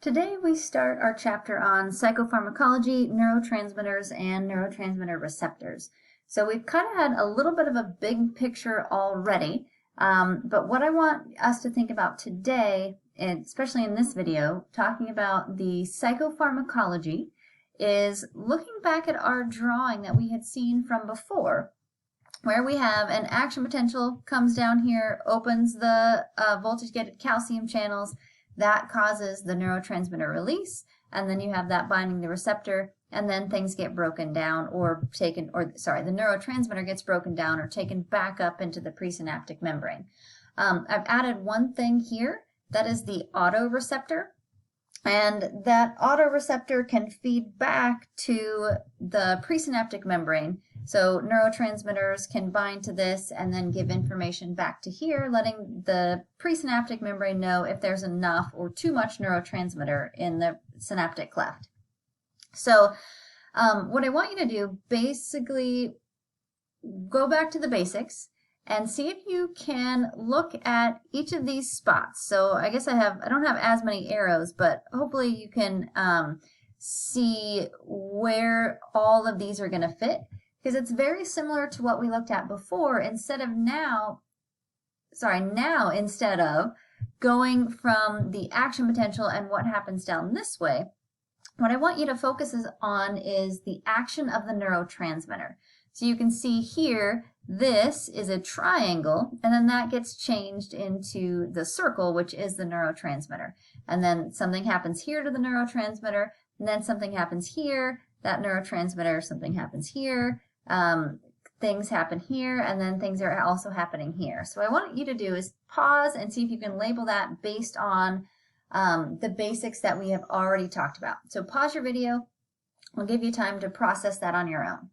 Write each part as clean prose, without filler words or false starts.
Today we start our chapter on psychopharmacology, neurotransmitters, and neurotransmitter receptors. So we've kind of had a little bit of a big picture already, but what I want us to think about today, and especially in this video, talking about the psychopharmacology, is looking back at our drawing that we had seen from before, where we have an action potential comes down here, opens the voltage-gated calcium channels. That causes the neurotransmitter release, and then you have that binding the receptor, and then things get broken down or taken, the neurotransmitter gets broken down or taken back up into the presynaptic membrane. I've added one thing here, that is the autoreceptor, and that autoreceptor can feed back to the presynaptic membrane. So neurotransmitters can bind to this and then give information back to here, letting the presynaptic membrane know if there's enough or too much neurotransmitter in the synaptic cleft. So what I want you to do, basically go back to the basics and see if you can look at each of these spots. So I guess I don't have as many arrows, but hopefully you can see where all of these are going to fit, because it's very similar to what we looked at before. Now instead of going from the action potential and what happens down this way, what I want you to focus on is the action of the neurotransmitter. So you can see here, this is a triangle, and then that gets changed into the circle, which is the neurotransmitter. And then something happens here to the neurotransmitter, and then something happens here, that neurotransmitter, something happens here, things happen here, and then things are also happening here. So what I want you to do is pause and see if you can label that based on the basics that we have already talked about. So pause your video. I'll give you time to process that on your own.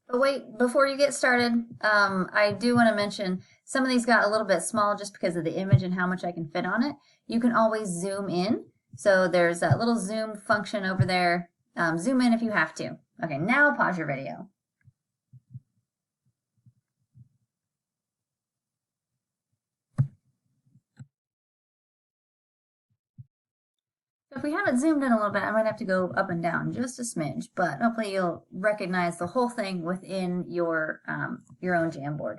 But wait, before you get started, I do want to mention some of these got a little bit small just because of the image and how much I can fit on it. You can always zoom in. So there's that little zoom function over there. Zoom in if you have to. Okay, now pause your video. If we have it zoomed in a little bit, I might have to go up and down just a smidge, but hopefully you'll recognize the whole thing within your own Jamboard.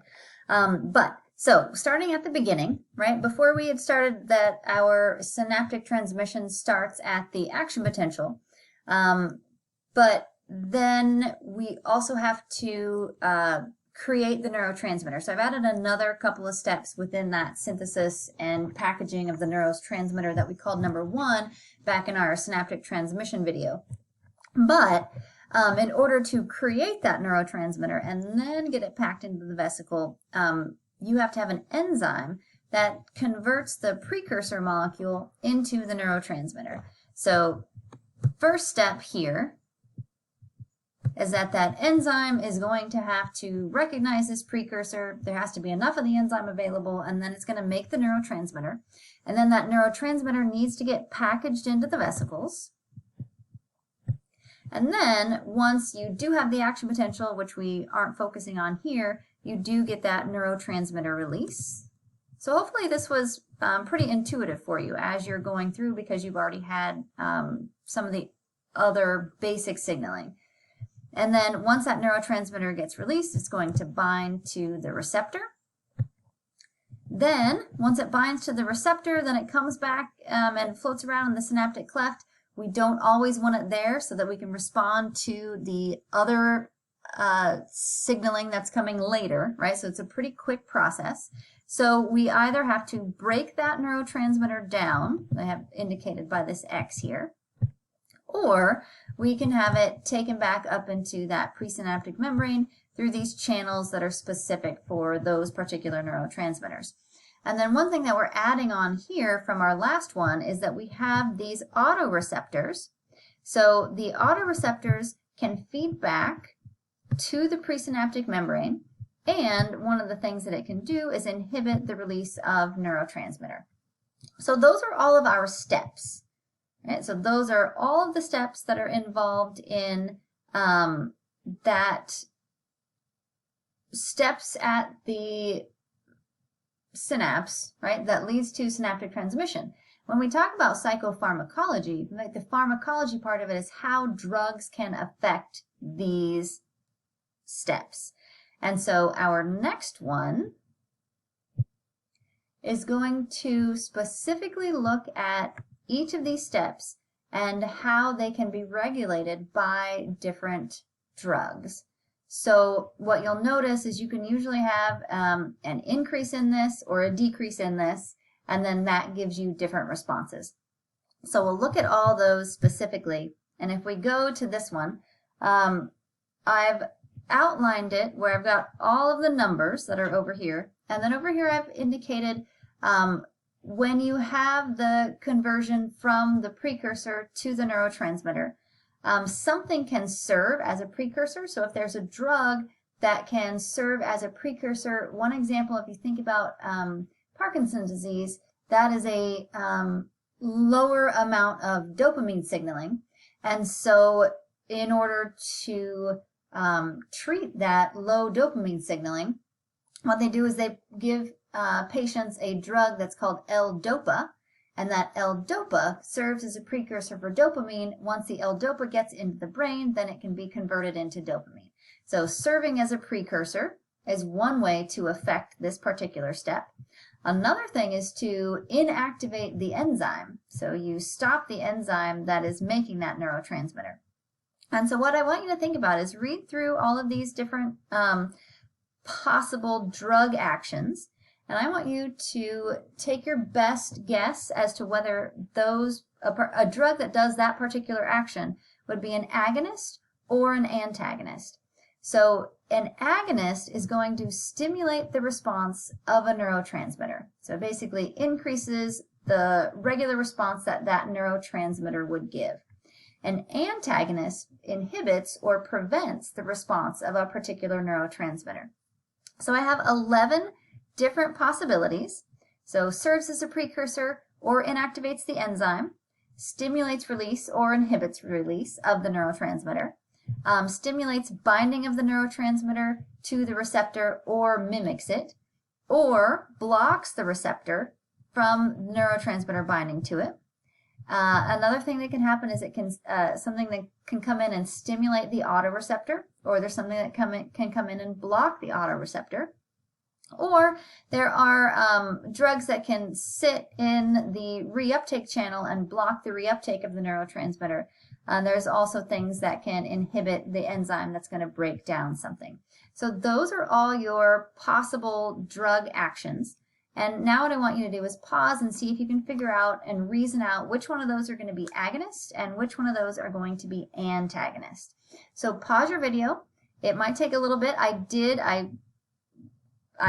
So starting at the beginning, right, before we had started that our synaptic transmission starts at the action potential, but then we also have to create the neurotransmitter. So I've added another couple of steps within that synthesis and packaging of the neurotransmitter that we called number 1 back in our synaptic transmission video. But in order to create that neurotransmitter and then get it packed into the vesicle, you have to have an enzyme that converts the precursor molecule into the neurotransmitter. So first step here is that enzyme is going to have to recognize this precursor. There has to be enough of the enzyme available, and then it's going to make the neurotransmitter. And then that neurotransmitter needs to get packaged into the vesicles. And then once you do have the action potential, which we aren't focusing on here, you do get that neurotransmitter release. So hopefully this was pretty intuitive for you as you're going through, because you've already had some of the other basic signaling. And then once that neurotransmitter gets released, it's going to bind to the receptor. Then, once it binds to the receptor, then it comes back and floats around in the synaptic cleft. We don't always want it there so that we can respond to the other signaling that's coming later, right? So it's a pretty quick process. So we either have to break that neurotransmitter down, I have indicated by this X here, or we can have it taken back up into that presynaptic membrane through these channels that are specific for those particular neurotransmitters. And then one thing that we're adding on here from our last one is that we have these autoreceptors. So the autoreceptors can feed back to the presynaptic membrane, and one of the things that it can do is inhibit the release of neurotransmitter. So those are all of our steps. Right, so those are all of the steps that are involved in that steps at the synapse, right, that leads to synaptic transmission. When we talk about psychopharmacology, like the pharmacology part of it is how drugs can affect these steps. And so our next one is going to specifically look at each of these steps and how they can be regulated by different drugs. So what you'll notice is you can usually have an increase in this or a decrease in this, and then that gives you different responses. So we'll look at all those specifically, and if we go to this one, I've outlined it where I've got all of the numbers that are over here, and then over here I've indicated when you have the conversion from the precursor to the neurotransmitter, something can serve as a precursor. So if there's a drug that can serve as a precursor, one example, if you think about Parkinson's disease, that is a lower amount of dopamine signaling. And so in order to treat that low dopamine signaling, what they do is they give patients a drug that's called L-DOPA, and that L-DOPA serves as a precursor for dopamine. Once the L-DOPA gets into the brain, then it can be converted into dopamine. So serving as a precursor is one way to affect this particular step. Another thing is to inactivate the enzyme. So you stop the enzyme that is making that neurotransmitter. And so what I want you to think about is read through all of these different possible drug actions, and I want you to take your best guess as to whether a drug that does that particular action would be an agonist or an antagonist. So an agonist is going to stimulate the response of a neurotransmitter. So it basically increases the regular response that that neurotransmitter would give. An antagonist inhibits or prevents the response of a particular neurotransmitter. So I have 11 different possibilities. So serves as a precursor or inactivates the enzyme, stimulates release or inhibits release of the neurotransmitter, stimulates binding of the neurotransmitter to the receptor or mimics it, or blocks the receptor from neurotransmitter binding to it. Another thing that can happen is it can something that can come in and stimulate the autoreceptor, or there's something that can come in and block the autoreceptor. Or there are drugs that can sit in the reuptake channel and block the reuptake of the neurotransmitter. There's also things that can inhibit the enzyme that's going to break down something. So those are all your possible drug actions. And now what I want you to do is pause and see if you can figure out and reason out which one of those are going to be agonist and which one of those are going to be antagonist. So pause your video. It might take a little bit. I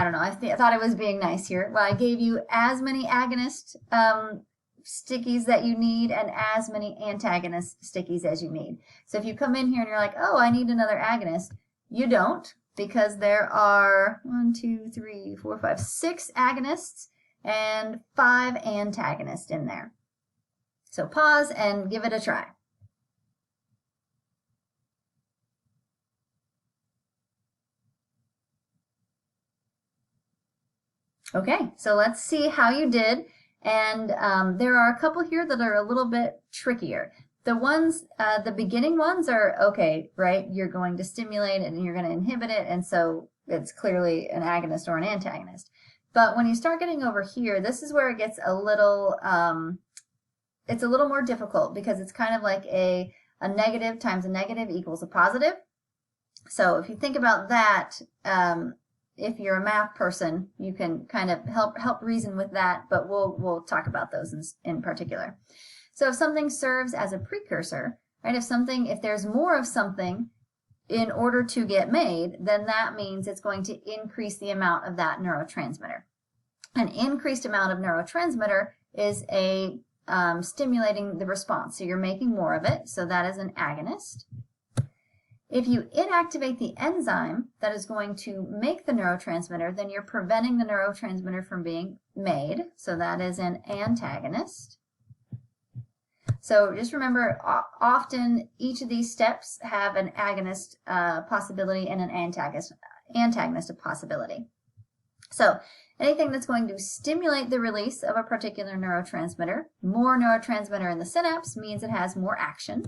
don't know, I thought I was being nice here. Well, I gave you as many agonist stickies that you need and as many antagonist stickies as you need. So if you come in here and you're like, oh, I need another agonist, you don't, because there are 6 agonists and 5 antagonists in there. So pause and give it a try. Okay, so let's see how you did. And there are a couple here that are a little bit trickier. The ones, the beginning ones are okay, right? You're going to stimulate it and you're going to inhibit it, and so it's clearly an agonist or an antagonist. But when you start getting over here, this is where it gets a little, it's a little more difficult, because it's kind of like a negative times a negative equals a positive. So if you think about that, if you're a math person, you can kind of help reason with that, but we'll talk about those in particular. So if something serves as a precursor, right? If there's more of something in order to get made, then that means it's going to increase the amount of that neurotransmitter. An increased amount of neurotransmitter is a stimulating the response. So you're making more of it. So that is an agonist. If you inactivate the enzyme that is going to make the neurotransmitter, then you're preventing the neurotransmitter from being made. So that is an antagonist. So just remember, often each of these steps have an agonist possibility and an antagonist possibility. So anything that's going to stimulate the release of a particular neurotransmitter, more neurotransmitter in the synapse means it has more action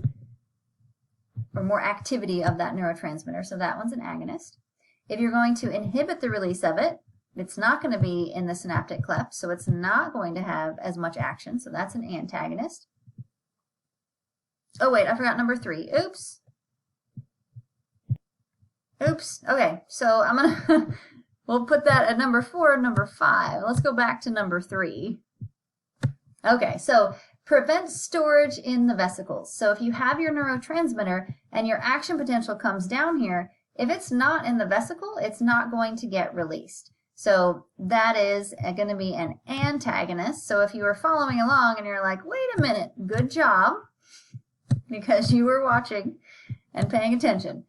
or more activity of that neurotransmitter. So that one's an agonist. If you're going to inhibit the release of it, it's not going to be in the synaptic cleft, so it's not going to have as much action. So that's an antagonist. Oh, wait, I forgot number 3. Oops. Oops. Okay, so I'm going to, we'll put that at number 4 and number 5. Let's go back to number 3. Okay, so prevent storage in the vesicles. So if you have your neurotransmitter and your action potential comes down here, if it's not in the vesicle, it's not going to get released. So that is going to be an antagonist. So if you were following along and you're like, wait a minute, good job, because you were watching and paying attention.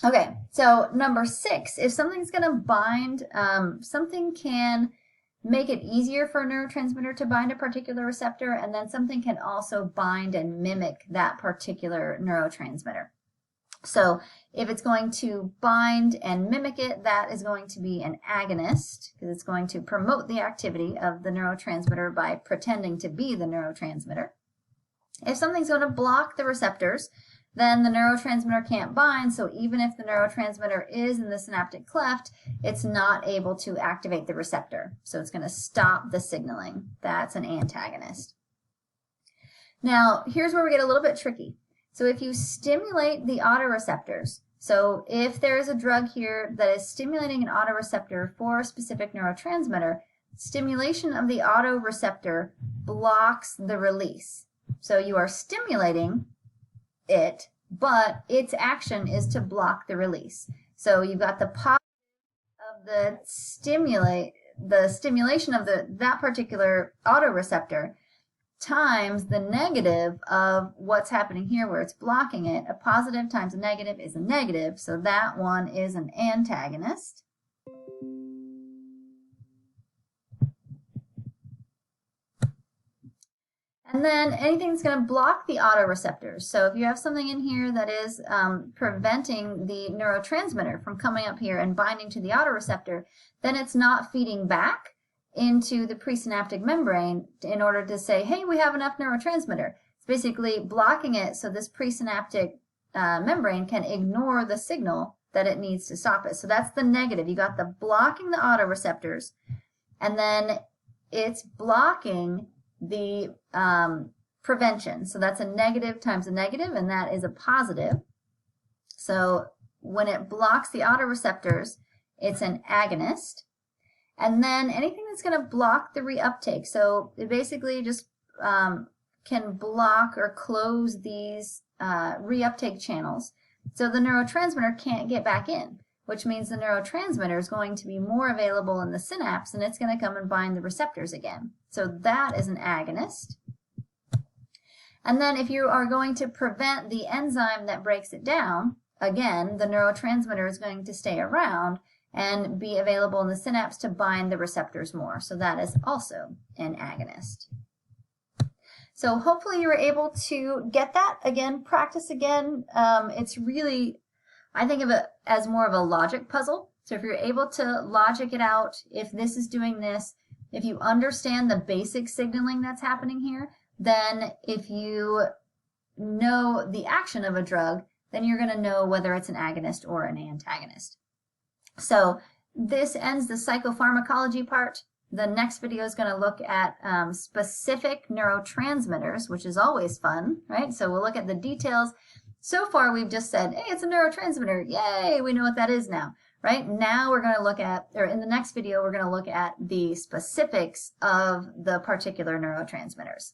Okay, so number 6, if something's going to bind, something can make it easier for a neurotransmitter to bind a particular receptor, and then something can also bind and mimic that particular neurotransmitter. So if it's going to bind and mimic it, that is going to be an agonist, because it's going to promote the activity of the neurotransmitter by pretending to be the neurotransmitter. If something's going to block the receptors, then the neurotransmitter can't bind, so even if the neurotransmitter is in the synaptic cleft, it's not able to activate the receptor. So it's going to stop the signaling. That's an antagonist. Now, here's where we get a little bit tricky. So if you stimulate the autoreceptors, so if there is a drug here that is stimulating an autoreceptor for a specific neurotransmitter, stimulation of the autoreceptor blocks the release. So you are stimulating it, but its action is to block the release. So you've got the positive of the stimulation of that particular autoreceptor times the negative of what's happening here where it's blocking it. A positive times a negative is a negative, so that one is an antagonist. And then anything that's going to block the autoreceptors. So if you have something in here that is preventing the neurotransmitter from coming up here and binding to the autoreceptor, then it's not feeding back into the presynaptic membrane in order to say, hey, we have enough neurotransmitter. It's basically blocking it so this presynaptic membrane can ignore the signal that it needs to stop it. So that's the negative. You got the blocking the autoreceptors, and then it's blocking the prevention. So that's a negative times a negative, and that is a positive. So when it blocks the autoreceptors, it's an agonist. And then anything that's going to block the reuptake. So it basically just can block or close these reuptake channels. So the neurotransmitter can't get back in, which means the neurotransmitter is going to be more available in the synapse, and it's going to come and bind the receptors again. So that is an agonist. And then if you are going to prevent the enzyme that breaks it down, again, the neurotransmitter is going to stay around and be available in the synapse to bind the receptors more. So that is also an agonist. So hopefully you were able to get that. Again, practice again. It's really, I think of it as more of a logic puzzle. So if you're able to logic it out, if this is doing this, if you understand the basic signaling that's happening here, then if you know the action of a drug, then you're going to know whether it's an agonist or an antagonist. So this ends the psychopharmacology part. The next video is going to look at specific neurotransmitters, which is always fun, right? So we'll look at the details. So far, we've just said, hey, it's a neurotransmitter. Yay, we know what that is now, right? Now we're going to look at, or in the next video, we're going to look at the specifics of the particular neurotransmitters.